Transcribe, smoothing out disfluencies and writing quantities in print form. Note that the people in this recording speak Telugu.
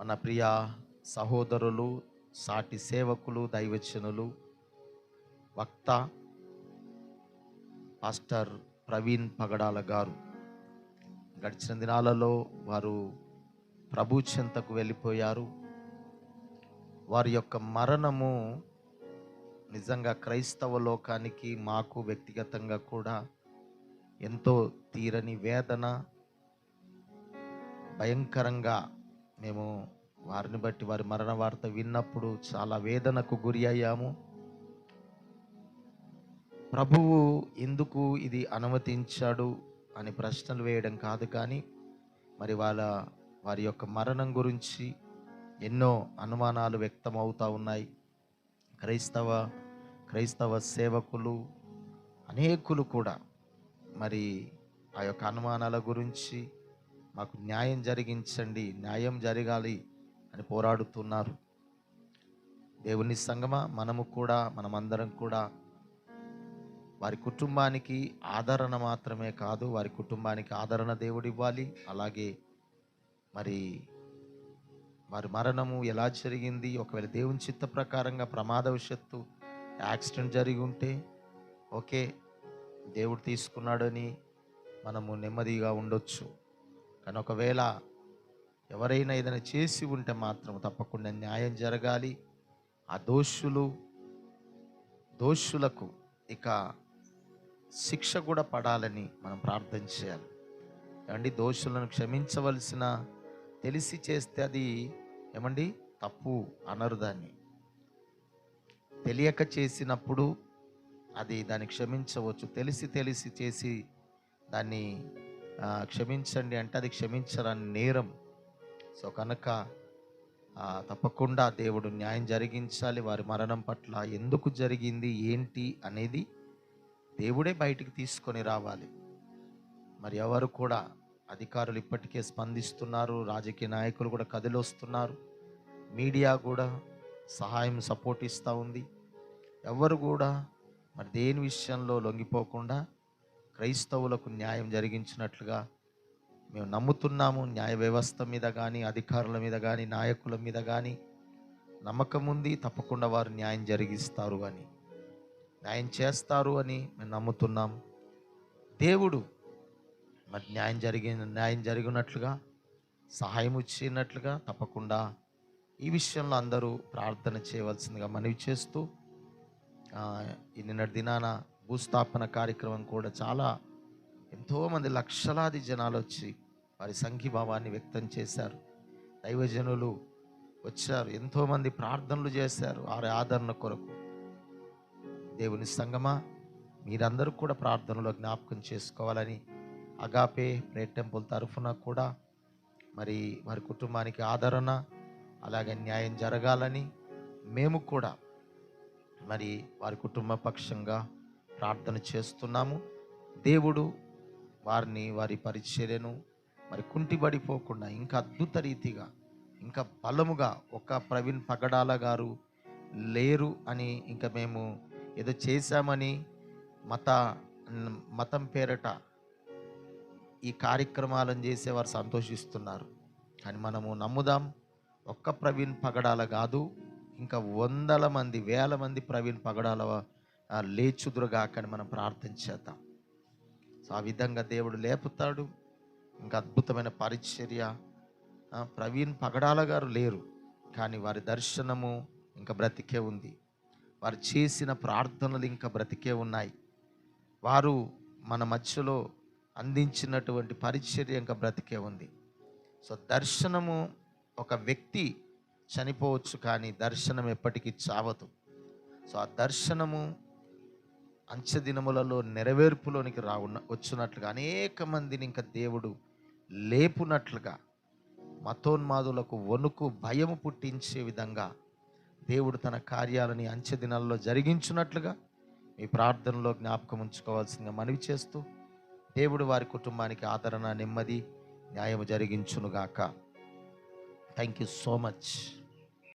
మన ప్రియ సహోదరులు, సాటి సేవకులు, దైవజనులు, వక్త పాస్టర్ ప్రవీణ్ పగడాల గారు గడిచిన దినాలలో వారు ప్రభు చెంతకు వెళ్ళిపోయారు. వారి యొక్క మరణము నిజంగా క్రైస్తవ లోకానికి, మాకు వ్యక్తిగతంగా కూడా ఎంతో తీరని వేదన, భయంకరంగా మేము వారిని బట్టి వారి మరణ వార్త విన్నప్పుడు చాలా వేదనకు గురి అయ్యాము. ప్రభువు ఎందుకు ఇది అనుమతించాడు అని ప్రశ్నలు వేయడం కాదు, కానీ మరి వారి యొక్క మరణం గురించి ఎన్నో అనుమానాలు వ్యక్తం అవుతూ ఉన్నాయి. క్రైస్తవ సేవకులు అనేకులు కూడా మరి ఆ యొక్క అనుమానాల గురించి మాకు న్యాయం జరిగించండి, న్యాయం జరగాలి అని పోరాడుతున్నారు. దేవుని సంగమా, మనమందరం కూడా వారి కుటుంబానికి ఆదరణ మాత్రమే కాదు, వారి కుటుంబానికి ఆదరణ దేవుడు ఇవ్వాలి. అలాగే మరి వారి మరణము ఎలా జరిగింది, ఒకవేళ దేవుని చిత్త ప్రకారంగా ప్రమాదవశత్తు యాక్సిడెంట్ జరిగి ఉంటే ఓకే, దేవుడు తీసుకున్నాడని మనము నెమ్మదిగా ఉండొచ్చు. కానీ ఒకవేళ ఎవరైనా ఏదైనా చేసి ఉంటే మాత్రం తప్పకుండా న్యాయం జరగాలి. ఆ దోషులకు ఇక శిక్ష కూడా పడాలని మనం ప్రార్థన చేయాలి. ఏమండి, దోషులను క్షమించవలసిన, తెలిసి చేస్తే అది ఏమండి తప్పు అనరు. దాన్ని తెలియక చేసినప్పుడు దాన్ని క్షమించవచ్చు. తెలిసి చేసి దాన్ని క్షమించండి అంటే అది క్షమించరని నేరం. సో కనుక తప్పకుండా దేవుడు న్యాయం జరిగించాలి. వారి మరణం పట్ల ఎందుకు జరిగింది, ఏంటి అనేది దేవుడే బయటికి తీసుకొని రావాలి. మరి ఎవరు కూడా, అధికారులు ఇప్పటికే స్పందిస్తున్నారు, రాజకీయ నాయకులు కూడా కదిలొస్తున్నారు, మీడియా కూడా సపోర్ట్ ఇస్తూ ఉంది. ఎవరు కూడా మరి దేని విషయంలో లొంగిపోకుండా క్రైస్తవులకు న్యాయం జరిగించినట్లుగా మేము నమ్ముతున్నాము. న్యాయ వ్యవస్థ మీద కానీ, అధికారుల మీద కానీ, నాయకుల మీద కానీ నమ్మకం ఉంది. తప్పకుండా వారు న్యాయం జరిగిస్తారు అని, న్యాయం చేస్తారు అని మేము నమ్ముతున్నాం. దేవుడు మరి న్యాయం జరిగినట్లుగా, సహాయం ఇచ్చినట్లుగా తప్పకుండా ఈ విషయంలో అందరూ ప్రార్థన చేయవలసిందిగా మనవి చేస్తూ, ఈ నిన్నటి దినాన భూస్థాపన కార్యక్రమం కూడా ఎంతోమంది లక్షలాది జనాలు వచ్చి వారి సంఘీభావాన్ని వ్యక్తం చేశారు. దైవజనులు వచ్చారు, ఎంతోమంది ప్రార్థనలు చేశారు వారి ఆదరణ కొరకు. దేవుని సంగమా, మీరందరూ కూడా ప్రార్థనలో జ్ఞాపకం చేసుకోవాలని, అగాపే ప్రేయర్ టెంపుల్ తరఫున కూడా మరి వారి కుటుంబానికి ఆదరణ, అలాగే న్యాయం జరగాలని మేము కూడా మరి వారి కుటుంబ పక్షంగా ప్రార్థన చేస్తున్నాము. దేవుడు వారి పరిచర్యను మరి కుంటిబడిపోకుండా ఇంకా అద్భుత రీతిగా, ఇంకా బలముగా, ఒక ప్రవీణ్ పగడాల గారు లేరు అని, ఇంకా మేము ఏదో చేశామని మతం పేరట ఈ కార్యక్రమాలను చేసేవారు సంతోషిస్తున్నారు. కానీ మనము నమ్ముదాం, ఒక్క ప్రవీణ్ పగడాల కాదు, ఇంకా వందల మంది, వేల మంది ప్రవీణ్ పగడాల లేచుదురుగాకని మనం ప్రార్థన చేద్దాం. సో ఆ విధంగా దేవుడు లేపుతాడు. ఇంకా అద్భుతమైన పరిచర్య. ప్రవీణ్ పగడాల గారు లేరు, కానీ వారి దర్శనము ఇంకా బ్రతికే ఉంది. వారు చేసిన ప్రార్థనలు ఇంకా బ్రతికే ఉన్నాయి. వారు మన మధ్యలో అందించినటువంటి పరిచర్య ఇంకా బ్రతికే ఉంది. సో దర్శనము, ఒక వ్యక్తి చనిపోవచ్చు కానీ దర్శనం ఎప్పటికీ చావదు. సో ఆ దర్శనము అంచె దినములలో నెరవేర్పులోనికి వచ్చినట్లుగా, అనేక మందిని ఇంకా దేవుడు లేపునట్లుగా, మతోన్మాదులకు వణుకు, భయము పుట్టించే విధంగా దేవుడు తన కార్యాలని అంచె దినాల్లో జరిగించున్నట్లుగా మీ ప్రార్థనలో జ్ఞాపకం ఉంచుకోవాల్సిందిగా మనవి చేస్తూ, దేవుడు వారి కుటుంబానికి ఆదరణ, నెమ్మది, న్యాయము జరిగించునుగాక. Thank you so much.